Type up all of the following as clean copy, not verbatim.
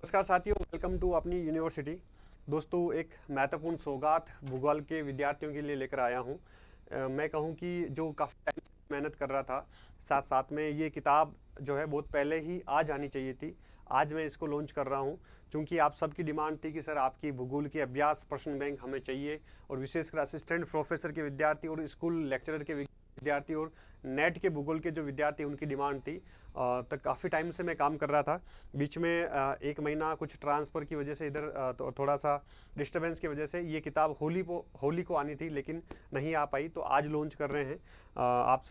नमस्कार साथियों, welcome to अपनी यूनिवर्सिटी। दोस्तों, एक महत्वपूर्ण सौगात भूगोल के विद्यार्थियों के लिए लेकर आया हूँ। मैं कहूँ कि जो काफ़ी टाइम से मेहनत कर रहा था, साथ साथ में ये किताब जो है बहुत पहले ही आज आनी चाहिए थी। आज मैं इसको लॉन्च कर रहा हूँ क्योंकि आप सबकी डिमांड थी कि सर आपकी भूगोल की अभ्यास प्रश्न बैंक हमें चाहिए, और विशेषकर असिस्टेंट प्रोफेसर के विद्यार्थी और स्कूल लेक्चरर के विद्यार्थी और नेट के भूगोल के जो विद्यार्थी उनकी डिमांड थी। तो काफ़ी टाइम से मैं काम कर रहा था। बीच में एक महीना कुछ ट्रांसफ़र की वजह से इधर तो थोड़ा सा डिस्टरबेंस की वजह से ये किताब होली को आनी थी, लेकिन नहीं आ पाई। तो आज लॉन्च कर रहे हैं। आप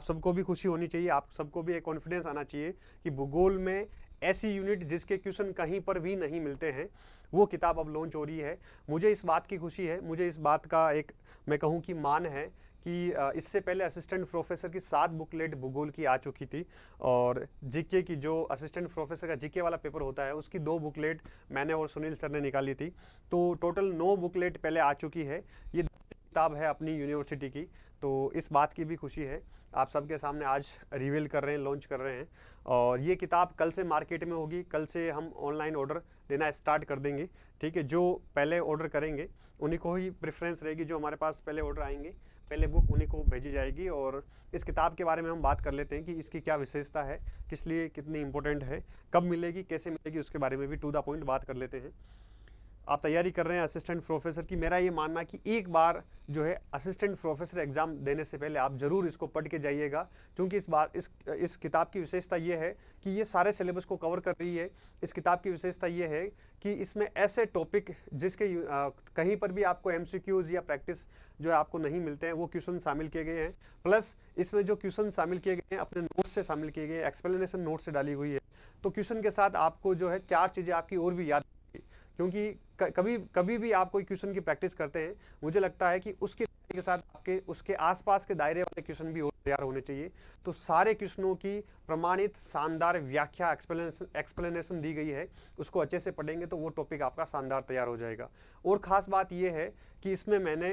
सबको भी खुशी होनी चाहिए, आप सबको भी एक कॉन्फिडेंस आना चाहिए कि भूगोल में ऐसी यूनिट जिसके क्वेश्चन कहीं पर भी नहीं मिलते हैं, वो किताब अब लॉन्च हो रही है। मुझे इस बात की खुशी है, मुझे इस बात का एक मैं कहूँ कि मान है कि इससे पहले असिस्टेंट प्रोफेसर की 7 बुकलेट भूगोल की आ चुकी थी, और जीके की जो असिस्टेंट प्रोफेसर का जीके वाला पेपर होता है उसकी 2 बुकलेट मैंने और सुनील सर ने निकाली थी। तो टोटल 9 बुकलेट पहले आ चुकी है। ये 10वीं किताब है अपनी यूनिवर्सिटी की, तो इस बात की भी खुशी है। आप सबके सामने आज रिवील कर रहे हैं, लॉन्च कर रहे हैं। और ये किताब कल से मार्केट में होगी, कल से हम ऑनलाइन ऑर्डर देना स्टार्ट कर देंगे। ठीक है, जो पहले ऑर्डर करेंगे उन्हीं को ही प्रेफरेंस रहेगी। जो हमारे पास पहले ऑर्डर आएंगे, पहले बुक उन्हीं को भेजी जाएगी। और इस किताब के बारे में हम बात कर लेते हैं कि इसकी क्या विशेषता है, किस लिए कितनी इंपॉर्टेंट है, कब मिलेगी, कैसे मिलेगी, उसके बारे में भी टू द पॉइंट बात कर लेते हैं। आप तैयारी कर रहे हैं असिस्टेंट प्रोफेसर की, मेरा ये मानना कि एक बार जो है असिस्टेंट प्रोफेसर एग्जाम देने से पहले आप जरूर इसको पढ़ के जाइएगा, क्योंकि इस किताब की विशेषता ये है कि ये सारे सिलेबस को कवर कर रही है। इस किताब की विशेषता ये है कि इसमें ऐसे टॉपिक जिसके कहीं पर भी आपको एमसीक्यूज या प्रैक्टिस जो है आपको नहीं मिलते हैं, वो क्वेश्चन शामिल किए गए हैं। प्लस इसमें जो क्वेश्चन शामिल किए गए हैं अपने नोट्स से शामिल किए गए हैं, एक्सप्लेनेशन नोट से डाली हुई है। तो क्वेश्चन के साथ आपको जो है 4 चीज़ें आपकी और भी याद, क्योंकि कभी कभी भी आप कोई क्वेश्चन की प्रैक्टिस करते हैं, मुझे लगता है कि उसके के साथ आपके उसके आसपास के दायरे वाले क्वेश्चन भी और तैयार होने चाहिए। तो सारे क्वेश्चनों की प्रमाणित शानदार व्याख्या एक्सप्लेनेशन दी गई है, उसको अच्छे से पढ़ेंगे तो वो टॉपिक आपका शानदार तैयार हो जाएगा। और ख़ास बात यह है कि इसमें मैंने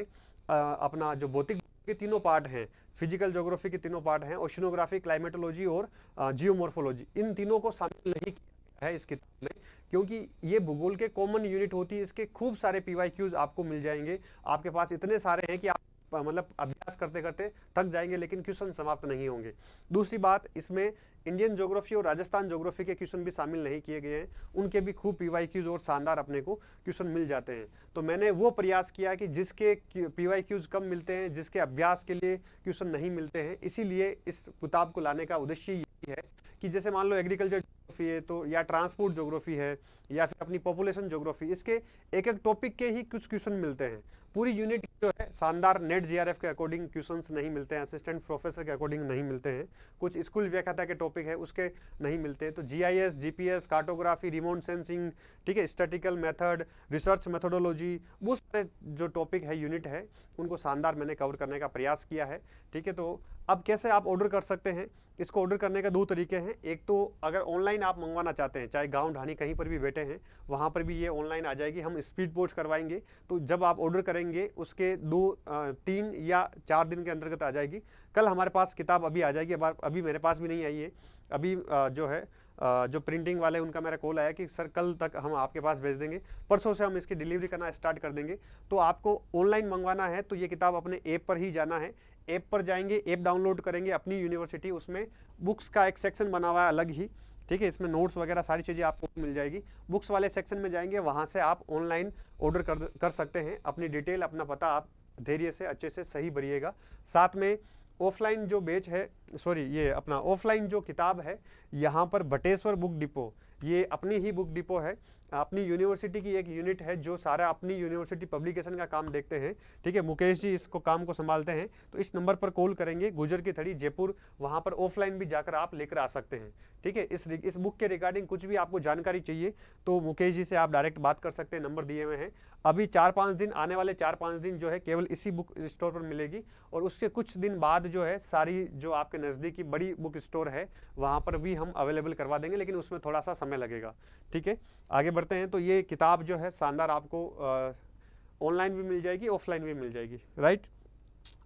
अपना जो भौतिक के तीनों पार्ट हैं, फिजिकल ज्योग्राफी के तीनों पार्ट हैं, ओशिनोग्राफी, क्लाइमेटोलॉजी और जियोमॉर्फोलॉजी, इन तीनों को शामिल नहीं किया है इस किताब में, क्योंकि ये भूगोल के कॉमन यूनिट होती है। इसके खूब सारे पीवाईक्यूज आपको मिल जाएंगे। आपके पास इतने सारे हैं कि आप मतलब अभ्यास करते करते थक जाएंगे, लेकिन क्वेश्चन समाप्त नहीं होंगे। दूसरी बात, इसमें इंडियन ज्योग्राफी और राजस्थान ज्योग्राफी के क्वेश्चन भी शामिल नहीं किए गए हैं, उनके भी खूब पीवाईक्यूज और शानदार अपने को क्वेश्चन मिल जाते हैं। तो मैंने वो प्रयास किया कि जिसके पीवाईक्यूज कम मिलते हैं, जिसके अभ्यास के लिए क्वेश्चन नहीं मिलते हैं, इसीलिए इस किताब को लाने का उद्देश्य यही है कि जैसे मान लो एग्रीकल्चर ज्योग्राफी है, तो या ट्रांसपोर्ट ज्योग्राफी है, या फिर अपनी पॉपुलेशन ज्योग्राफी, इसके एक एक टॉपिक के ही कुछ क्वेश्चन मिलते हैं। पूरी यूनिट जो है शानदार नेट जीआरएफ के अकॉर्डिंग क्वेश्चंस नहीं मिलते हैं, असिस्टेंट प्रोफेसर के अकॉर्डिंग नहीं मिलते हैं, कुछ स्कूल व्याख्याता के टॉपिक है उसके नहीं मिलते हैं। तो GIS, GPS, cartography, remote sensing, ठीक है, स्टैटिकल मेथड, रिसर्च मेथोडोलॉजी, वो सारे जो टॉपिक है, यूनिट है, उनको शानदार मैंने कवर करने का प्रयास किया है। ठीक है, तो अब कैसे आप ऑर्डर कर सकते हैं? इसको ऑर्डर करने का 2 तरीके हैं। एक तो अगर ऑनलाइन आप मंगवाना चाहते हैं, चाहे गांव ढानी कहीं पर भी बैठे हैं, वहाँ पर भी ये ऑनलाइन आ जाएगी, हम स्पीड पोस्ट करवाएंगे। तो जब आप ऑर्डर करेंगे उसके 3 या 4 दिन के अंतर्गत आ जाएगी। कल हमारे पास किताब अभी आ जाएगी, अभी मेरे पास भी नहीं आई है। अभी जो है जो प्रिंटिंग वाले उनका मेरा कॉल आया कि सर कल तक हम आपके पास भेज देंगे, परसों से हम इसकी डिलीवरी करना स्टार्ट कर देंगे। तो आपको ऑनलाइन मंगवाना है तो ये किताब अपने ऐप पर ही जाना है। ऐप पर जाएंगे, ऐप डाउनलोड करेंगे अपनी यूनिवर्सिटी, उसमें बुक्स का एक सेक्शन बना हुआ है अलग ही। ठीक है, इसमें नोट्स वगैरह सारी चीज़ें आपको मिल जाएगी। बुक्स वाले सेक्शन में जाएंगे, वहाँ से आप ऑनलाइन ऑर्डर कर सकते हैं। अपनी डिटेल, अपना पता आप धैर्य से अच्छे से सही भरिएगा। साथ में ऑफलाइन जो बेच है, सॉरी, ये अपना ऑफलाइन जो किताब है, यहाँ पर बटेश्वर बुक डिपो, ये अपनी ही बुक डिपो है, अपनी यूनिवर्सिटी की एक यूनिट है जो सारा अपनी यूनिवर्सिटी पब्लिकेशन का काम देखते हैं। ठीक है, मुकेश जी इसको काम को संभालते हैं। तो इस नंबर पर कॉल करेंगे, गुजर की थड़ी, जयपुर, वहाँ पर ऑफलाइन भी जाकर आप लेकर आ सकते हैं। ठीक है, इस बुक के रिगार्डिंग कुछ भी आपको जानकारी चाहिए तो मुकेश जी से आप डायरेक्ट बात कर सकते हैं, नंबर दिए हुए हैं। अभी 4-5 दिन, आने वाले 4-5 दिन जो है केवल इसी बुक स्टोर पर मिलेगी, और उसके कुछ दिन बाद जो है सारी जो आपके नज़दीकी बड़ी बुक स्टोर है वहाँ पर भी हम अवेलेबल करवा देंगे, लेकिन उसमें थोड़ा सा समय लगेगा। ठीक है, आगे बढ़ते हैं। तो ये किताब जो है शानदार आपको ऑनलाइन भी मिल जाएगी, ऑफलाइन भी मिल जाएगी, राइट।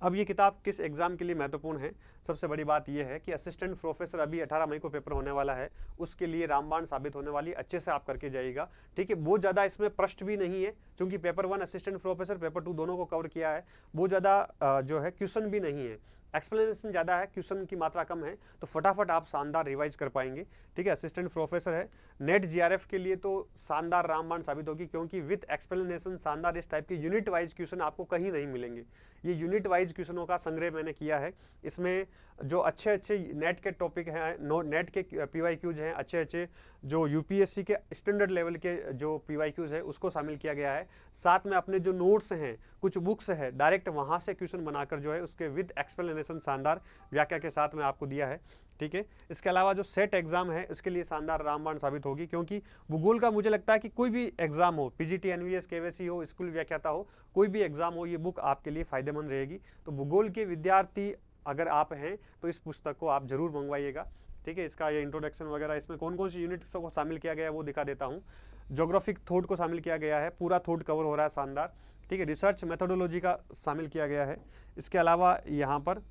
अब ये किताब किस एग्ज़ाम के लिए महत्वपूर्ण है? सबसे बड़ी बात यह है कि असिस्टेंट प्रोफेसर अभी 18 मई को पेपर होने वाला है, उसके लिए रामबाण साबित होने वाली, अच्छे से आप करके जाइएगा, ठीक है। बहुत ज़्यादा इसमें प्रश्न भी नहीं है, क्योंकि पेपर 1 असिस्टेंट प्रोफेसर, पेपर 2 दोनों को कवर किया है। बहुत ज़्यादा जो है क्वेश्चन भी नहीं है, एक्सप्लेनेशन ज़्यादा है, क्वेश्चन की मात्रा कम है, तो फटाफट आप शानदार रिवाइज कर पाएंगे, ठीक है। असिस्टेंट प्रोफेसर है, नेट जीआरएफ के लिए तो शानदार रामबाण साबित होगी, क्योंकि विद एक्सप्लेनेशन शानदार, इस टाइप के यूनिट वाइज क्वेश्चन आपको कहीं नहीं मिलेंगे। ये यूनिट वाइज क्वेश्चनों का संग्रह मैंने किया है। इसमें जो अच्छे अच्छे नेट के टॉपिक हैं, नेट के पीवाईक्यूज हैं, अच्छे अच्छे जो यूपीएससी के स्टैंडर्ड लेवल के जो पीवाईक्यूज है उसको शामिल किया गया है। साथ में अपने जो नोट्स हैं, कुछ बुक्स है, डायरेक्ट वहाँ से क्वेश्चन बनाकर जो है उसके विद एक्सप्लेनेशन शानदार व्याख्या के साथ में आपको दिया है, ठीक है। इसके अलावा जो सेट एग्जाम है इसके लिए शानदार रामबाण साबित होगी, क्योंकि भूगोल का मुझे लगता है कि कोई भी एग्जाम हो, पीजीटी, एनवीएस, केवीएससी हो, स्कूल व्याख्याता हो, कोई भी एग्जाम हो, ये बुक आपके लिए फायदेमंद रहेगी। तो भूगोल के विद्यार्थी अगर आप हैं तो इस पुस्तक को आप जरूर मंगवाइएगा, ठीक है। इसका ये इंट्रोडक्शन वगैरह, इसमें कौन कौन सी यूनिट्स को शामिल किया गया है वो दिखा देता हूँ। ज्योग्राफिक थॉट को शामिल किया गया है, पूरा थॉट कवर हो रहा है, शानदार, ठीक है। रिसर्च मेथोडोलॉजी का शामिल किया गया है। इसके अलावा यहाँ पर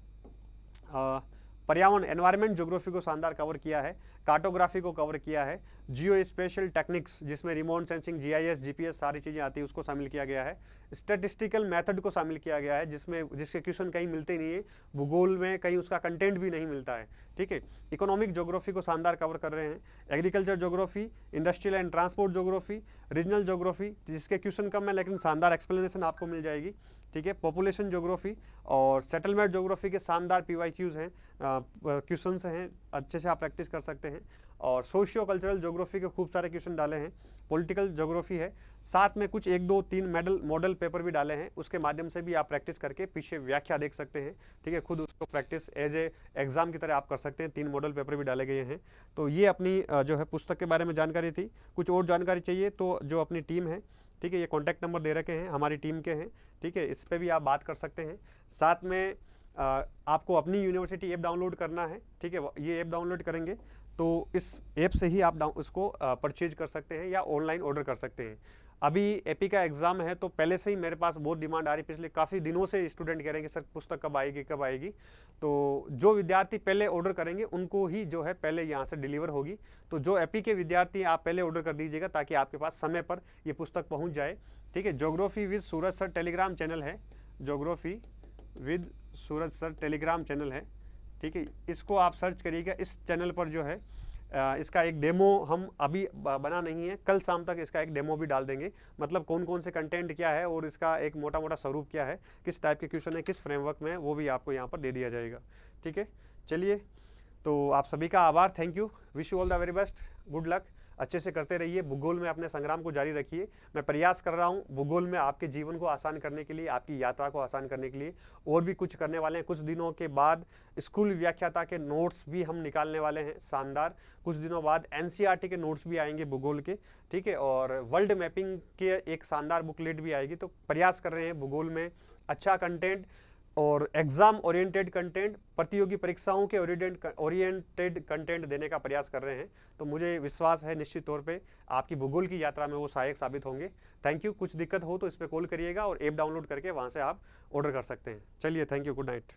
पर्यावरण, एनवायरनमेंट ज्योग्राफी को शानदार कवर किया है, कार्टोग्राफी को कवर किया है, जियो स्पेशल टेक्निक्स जिसमें रिमोट सेंसिंग, जीआईएस, जीपीएस सारी चीज़ें आती है उसको शामिल किया गया है। स्टैटिस्टिकल मेथड को शामिल किया गया है, जिसके क्वेश्चन कहीं मिलते ही नहीं है, भूगोल में कहीं उसका कंटेंट भी नहीं मिलता है, ठीक है। इकोनॉमिक ज्योग्राफी को शानदार कवर कर रहे हैं। Agriculture geography, industrial and transport geography, regional geography जिसके क्वेश्चन कम है लेकिन शानदार एक्सप्लेनेशन आपको मिल जाएगी, ठीक है। पॉपुलेशन ज्योग्राफी और सेटलमेंट ज्योग्राफी के शानदार पीवाईक्यूज हैं, क्वेश्चंस हैं, अच्छे से आप प्रैक्टिस कर सकते हैं। और सोशियो कल्चरल ज्योग्राफी के खूब सारे क्वेश्चन डाले हैं। पॉलिटिकल ज्योग्राफी है, साथ में कुछ 1, 2, 3 मॉडल पेपर भी डाले हैं, उसके माध्यम से भी आप प्रैक्टिस करके पीछे व्याख्या देख सकते हैं, ठीक है। खुद उसको प्रैक्टिस एज ए एग्जाम की तरह आप कर सकते हैं। 3 मॉडल पेपर भी डाले गए हैं। तो ये अपनी जो है पुस्तक के बारे में जानकारी थी। कुछ और जानकारी चाहिए तो जो अपनी टीम है, ठीक है, ये कॉन्टैक्ट नंबर दे रखे हैं, हमारी टीम के हैं, ठीक है, इस पर भी आप बात कर सकते हैं। साथ में आपको अपनी यूनिवर्सिटी ऐप डाउनलोड करना है, ठीक है। ये ऐप डाउनलोड करेंगे तो इस ऐप से ही आप उसको परचेज कर सकते हैं या ऑनलाइन ऑर्डर कर सकते हैं। अभी एपी का एग्ज़ाम है तो पहले से ही मेरे पास बहुत डिमांड आ रही, पिछले काफ़ी दिनों से स्टूडेंट कह रहे हैं कि सर पुस्तक कब आएगी कब आएगी। तो जो विद्यार्थी पहले ऑर्डर करेंगे उनको ही जो है पहले यहाँ से डिलीवर होगी। तो जो एपी के विद्यार्थी आप पहले ऑर्डर कर दीजिएगा ताकि आपके पास समय पर ये पुस्तक पहुँच जाए, ठीक है। Geography with Suraj sir Telegram channel है, geography with Suraj sir Telegram channel है, ठीक है। इसको आप सर्च करिएगा। इस चैनल पर जो है इसका एक डेमो हम अभी बना नहीं है, कल शाम तक इसका एक डेमो भी डाल देंगे, मतलब कौन कौन से कंटेंट क्या है और इसका एक मोटा मोटा स्वरूप क्या है, किस टाइप के क्वेश्चन है, किस फ्रेमवर्क में है, वो भी आपको यहाँ पर दे दिया जाएगा, ठीक है। चलिए, तो आप सभी का आभार, thank you, wish you all the very best, good luck, अच्छे से करते रहिए, भूगोल में अपने संग्राम को जारी रखिए। मैं प्रयास कर रहा हूँ भूगोल में आपके जीवन को आसान करने के लिए, आपकी यात्रा को आसान करने के लिए, और भी कुछ करने वाले हैं। कुछ दिनों के बाद स्कूल व्याख्याता के नोट्स भी हम निकालने वाले हैं, शानदार। कुछ दिनों बाद एनसीईआरटी के नोट्स भी आएंगे भूगोल के, ठीक है, और वर्ल्ड मैपिंग के एक शानदार बुकलेट भी आएगी। तो प्रयास कर रहे हैं भूगोल में अच्छा कंटेंट और एग्जाम ओरिएंटेड कंटेंट, प्रतियोगी परीक्षाओं के ओरिएंटेड कंटेंट देने का प्रयास कर रहे हैं। तो मुझे विश्वास है निश्चित तौर पे आपकी भूगोल की यात्रा में वो सहायक साबित होंगे। Thank you. कुछ दिक्कत हो तो इस पर कॉल करिएगा और ऐप डाउनलोड करके वहाँ से आप ऑर्डर कर सकते हैं। चलिए, थैंक यू, गुड नाइट।